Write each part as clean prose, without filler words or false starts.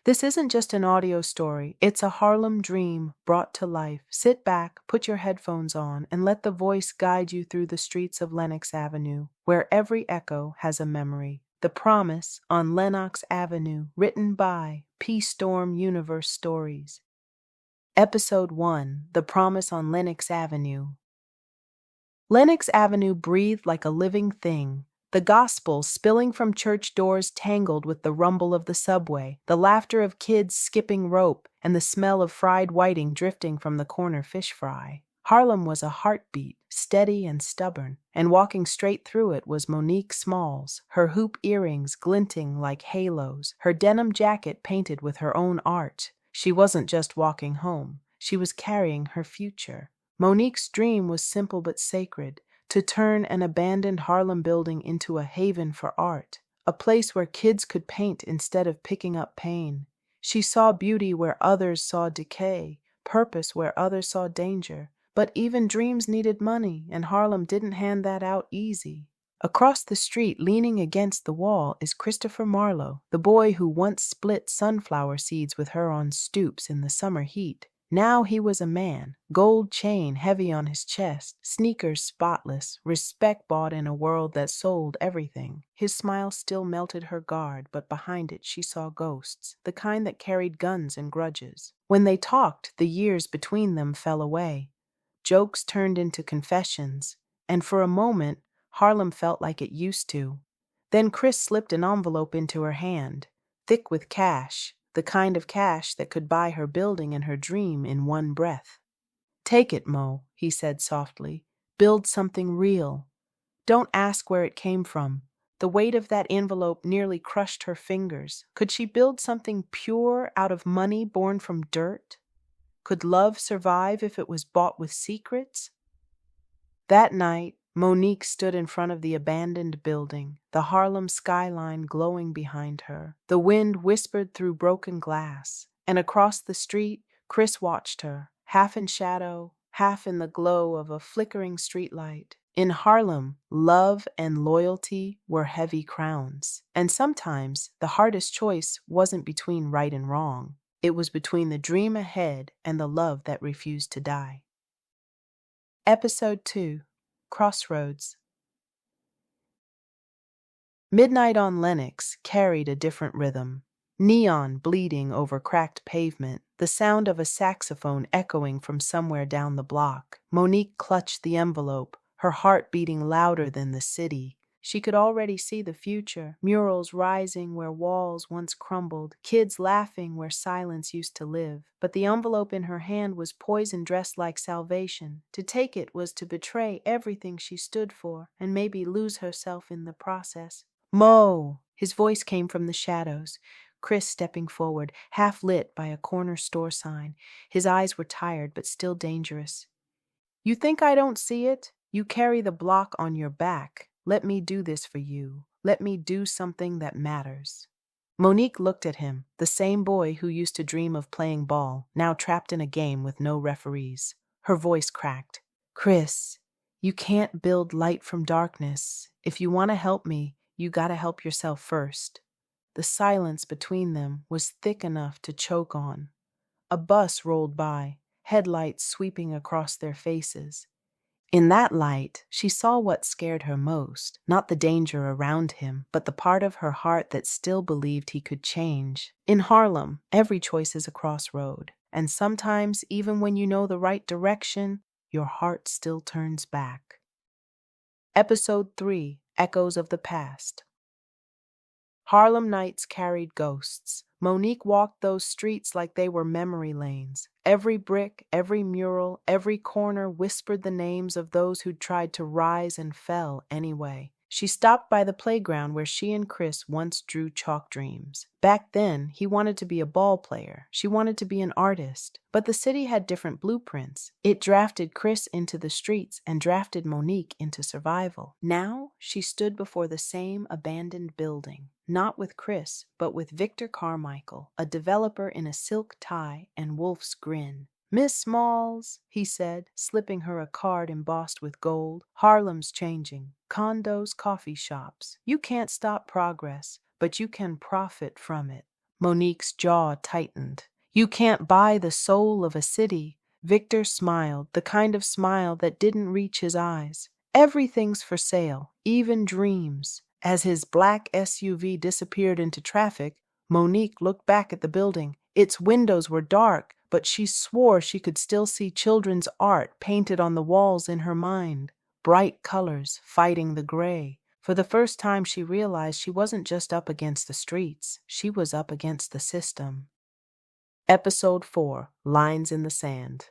This isn't just an audio story, it's a Harlem dream brought to life. Sit back, put your headphones on, and let the voice guide you through the streets of Lenox Avenue, where every echo has a memory. The Promise on Lenox Avenue, written by P. Storm Universe Stories. Episode 1, The Promise on Lenox Avenue. Lenox Avenue breathed like a living thing. The gospel spilling from church doors tangled with the rumble of the subway, the laughter of kids skipping rope, and the smell of fried whiting drifting from the corner fish fry. Harlem was a heartbeat, steady and stubborn, and walking straight through it was Monique Smalls, her hoop earrings glinting like halos, her denim jacket painted with her own art. She wasn't just walking home, she was carrying her future. Monique's dream was simple but sacred, to turn an abandoned Harlem building into a haven for art, a place where kids could paint instead of picking up pain. She saw beauty where others saw decay, purpose where others saw danger. But even dreams needed money, and Harlem didn't hand that out easy. Across the street, leaning against the wall, is Christopher Marlowe, the boy who once split sunflower seeds with her on stoops in the summer heat. Now he was a man, gold chain heavy on his chest, sneakers spotless, respect bought in a world that sold everything. His smile still melted her guard, but behind it she saw ghosts, the kind that carried guns and grudges. When they talked, the years between them fell away. Jokes turned into confessions, and for a moment, Harlem felt like it used to. Then Chris slipped an envelope into her hand, thick with cash, the kind of cash that could buy her building and her dream in one breath. "Take it, Mo," he said softly. "Build something real. Don't ask where it came from." The weight of that envelope nearly crushed her fingers. Could she build something pure out of money born from dirt? Could love survive if it was bought with secrets? That night, Monique stood in front of the abandoned building, the Harlem skyline glowing behind her. The wind whispered through broken glass, and across the street, Chris watched her, half in shadow, half in the glow of a flickering streetlight. In Harlem, love and loyalty were heavy crowns, and sometimes the hardest choice wasn't between right and wrong. It was between the dream ahead and the love that refused to die. Episode 2, Crossroads. Midnight on Lenox carried a different rhythm. Neon bleeding over cracked pavement, the sound of a saxophone echoing from somewhere down the block. Monique clutched the envelope, her heart beating louder than the city. She could already see the future, murals rising where walls once crumbled, kids laughing where silence used to live. But the envelope in her hand was poison dressed like salvation. To take it was to betray everything she stood for, and maybe lose herself in the process. "Mo!" His voice came from the shadows. Chris stepping forward, half lit by a corner store sign. His eyes were tired but still dangerous. "You think I don't see it? You carry the block on your back. Let me do this for you. Let me do something that matters." Monique looked at him, the same boy who used to dream of playing ball, now trapped in a game with no referees. Her voice cracked. "Chris, you can't build light from darkness. If you want to help me, you gotta help yourself first." The silence between them was thick enough to choke on. A bus rolled by, headlights sweeping across their faces. In that light, she saw what scared her most, not the danger around him, but the part of her heart that still believed he could change. In Harlem, every choice is a crossroad, and sometimes, even when you know the right direction, your heart still turns back. Episode 3, Echoes of the Past. Harlem nights carried ghosts. Monique walked those streets like they were memory lanes. Every brick, every mural, every corner whispered the names of those who'd tried to rise and fell anyway. She stopped by the playground where she and Chris once drew chalk dreams. Back then, he wanted to be a ball player. She wanted to be an artist. But the city had different blueprints. It drafted Chris into the streets and drafted Monique into survival. Now, she stood before the same abandoned building. Not with Chris, but with Victor Carmichael, a developer in a silk tie and wolf's grin. "Miss Smalls," he said, slipping her a card embossed with gold. "Harlem's changing. Condos, coffee shops. You can't stop progress, but you can profit from it." Monique's jaw tightened. You can't buy the soul of a city. Victor smiled, the kind of smile that didn't reach his eyes. Everything's for sale, even dreams. As his black SUV disappeared into traffic, Monique looked back at the building. Its windows were dark, but she swore she could still see children's art painted on the walls in her mind. Bright colors fighting the gray. For the first time she realized she wasn't just up against the streets, she was up against the system. Episode 4, Lines in the Sand.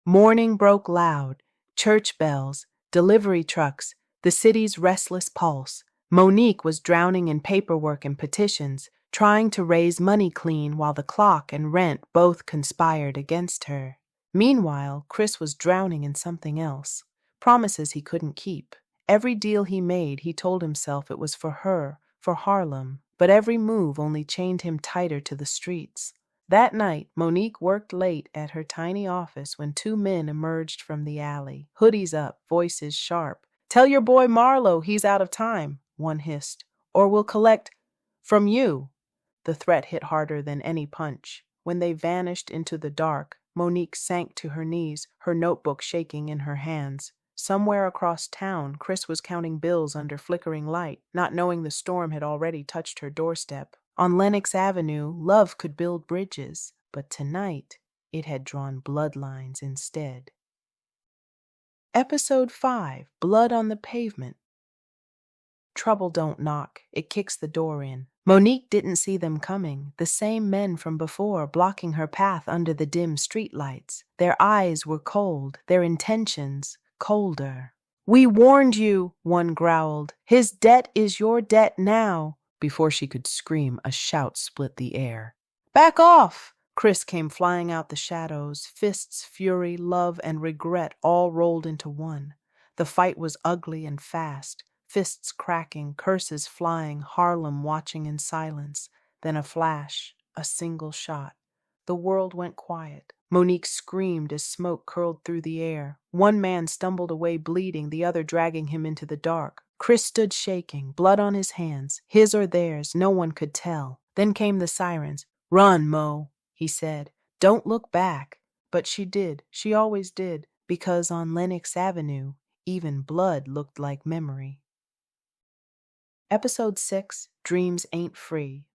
Morning broke loud. Church bells, delivery trucks, the city's restless pulse. Monique was drowning in paperwork and petitions, trying to raise money clean while the clock and rent both conspired against her. Meanwhile, Chris was drowning in something else. Promises he couldn't keep. Every deal he made, he told himself it was for her, for Harlem, but every move only chained him tighter to the streets. That night, Monique worked late at her tiny office when two men emerged from the alley, hoodies up, voices sharp. "Tell your boy Marlowe he's out of time," one hissed, "or we'll collect from you." The threat hit harder than any punch. When they vanished into the dark, Monique sank to her knees, her notebook shaking in her hands. Somewhere across town, Chris was counting bills under flickering light, not knowing the storm had already touched her doorstep. On Lenox Avenue, love could build bridges, but tonight it had drawn bloodlines instead. Episode 5, Blood on the Pavement. Trouble don't knock, it kicks the door in. Monique didn't see them coming, the same men from before blocking her path under the dim streetlights. Their eyes were cold, their intentions colder. "We warned you," one growled. "His debt is your debt now." Before she could scream, a shout split the air. "Back off!" Chris came flying out the shadows, fists, fury, love, and regret all rolled into one. The fight was ugly and fast, fists cracking, curses flying, Harlem watching in silence. Then a flash, a single shot. The world went quiet. Monique screamed as smoke curled through the air. One man stumbled away bleeding, the other dragging him into the dark. Chris stood shaking, blood on his hands, his or theirs, no one could tell. Then came the sirens. "Run, Mo," he said. "Don't look back." But she did, she always did, because on Lenox Avenue, even blood looked like memory. Episode 6, Dreams Ain't Free.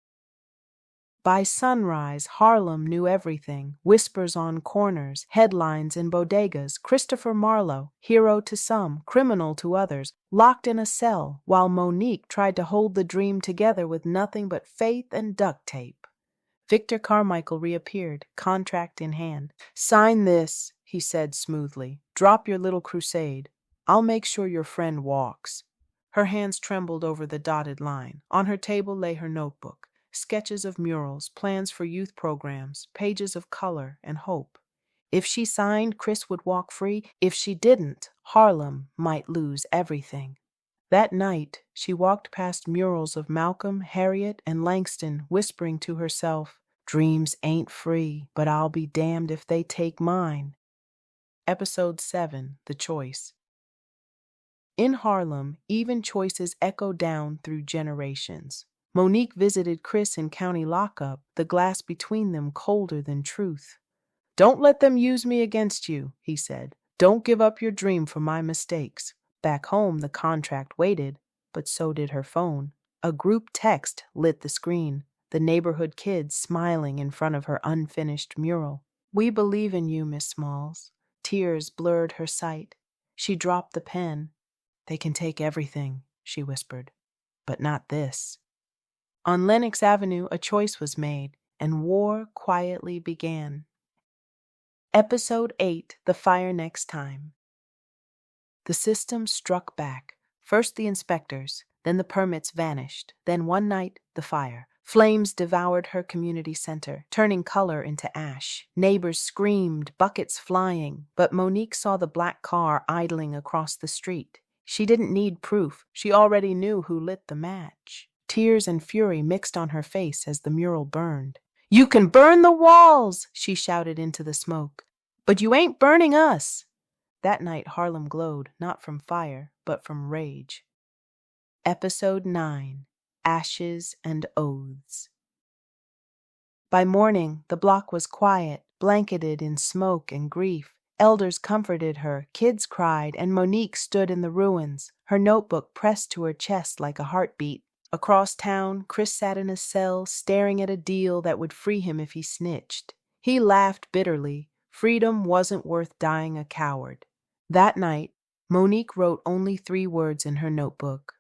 By sunrise, Harlem knew everything. Whispers on corners, headlines in bodegas, Christopher Marlowe, hero to some, criminal to others, locked in a cell, while Monique tried to hold the dream together with nothing but faith and duct tape. Victor Carmichael reappeared, contract in hand. "Sign this," he said smoothly. "Drop your little crusade. I'll make sure your friend walks." Her hands trembled over the dotted line. On her table lay her notebook. Sketches of murals, plans for youth programs, pages of color and hope. If she signed, Chris would walk free. If she didn't, Harlem might lose everything. That night, she walked past murals of Malcolm, Harriet, and Langston, whispering to herself, "Dreams ain't free, but I'll be damned if they take mine." Episode 7, The Choice. In Harlem, even choices echo down through generations. Monique visited Chris in county lockup, the glass between them colder than truth. "Don't let them use me against you," he said. "Don't give up your dream for my mistakes." Back home, the contract waited, but so did her phone. A group text lit the screen, the neighborhood kids smiling in front of her unfinished mural. "We believe in you, Miss Smalls." Tears blurred her sight. She dropped the pen. "They can take everything," she whispered, "but not this." On Lenox Avenue, a choice was made, and war quietly began. Episode 8, The Fire Next Time. The system struck back. First the inspectors, then the permits vanished, then one night, the fire. Flames devoured her community center, turning color into ash. Neighbors screamed, buckets flying, but Monique saw the black car idling across the street. She didn't need proof. She already knew who lit the match. Tears and fury mixed on her face as the mural burned. "You can burn the walls," she shouted into the smoke, "but you ain't burning us." That night Harlem glowed, not from fire, but from rage. Episode 9, Ashes and Oaths. By morning, the block was quiet, blanketed in smoke and grief. Elders comforted her, kids cried, and Monique stood in the ruins, her notebook pressed to her chest like a heartbeat. Across town, Chris sat in a cell, staring at a deal that would free him if he snitched. He laughed bitterly. Freedom wasn't worth dying a coward. That night, Monique wrote only 3 words in her notebook.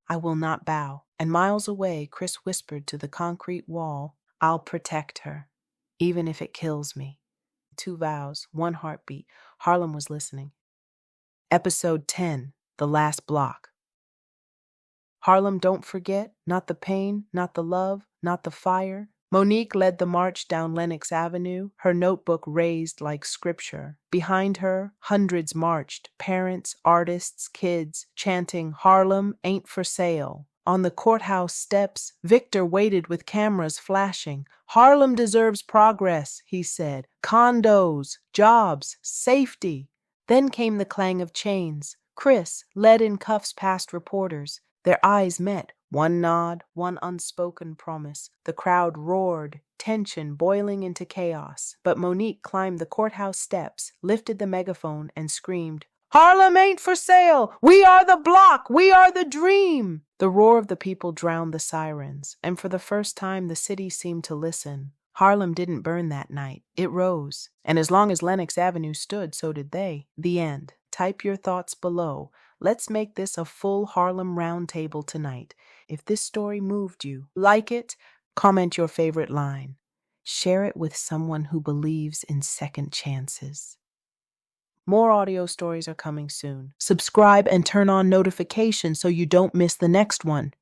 I will not bow. And miles away, Chris whispered to the concrete wall, I'll protect her, even if it kills me. 2 vows, 1 heartbeat. Harlem was listening. Episode 10, The Last Block. Harlem, don't forget, not the pain, not the love, not the fire. Monique led the march down Lenox Avenue, her notebook raised like scripture. Behind her, hundreds marched, parents, artists, kids, chanting, Harlem ain't for sale. On the courthouse steps, Victor waited with cameras flashing. Harlem deserves progress, he said. Condos, jobs, safety. Then came the clang of chains. Chris led in cuffs past reporters. Their eyes met, 1 nod, 1 unspoken promise. The crowd roared, tension boiling into chaos. But Monique climbed the courthouse steps, lifted the megaphone, and screamed, Harlem ain't for sale! We are the block! We are the dream! The roar of the people drowned the sirens, and for the first time the city seemed to listen. Harlem didn't burn that night. It rose. And as long as Lenox Avenue stood, so did they. The end. Type your thoughts below. Let's make this a full Harlem roundtable tonight. If this story moved you, like it, comment your favorite line. Share it with someone who believes in second chances. More audio stories are coming soon. Subscribe and turn on notifications so you don't miss the next one.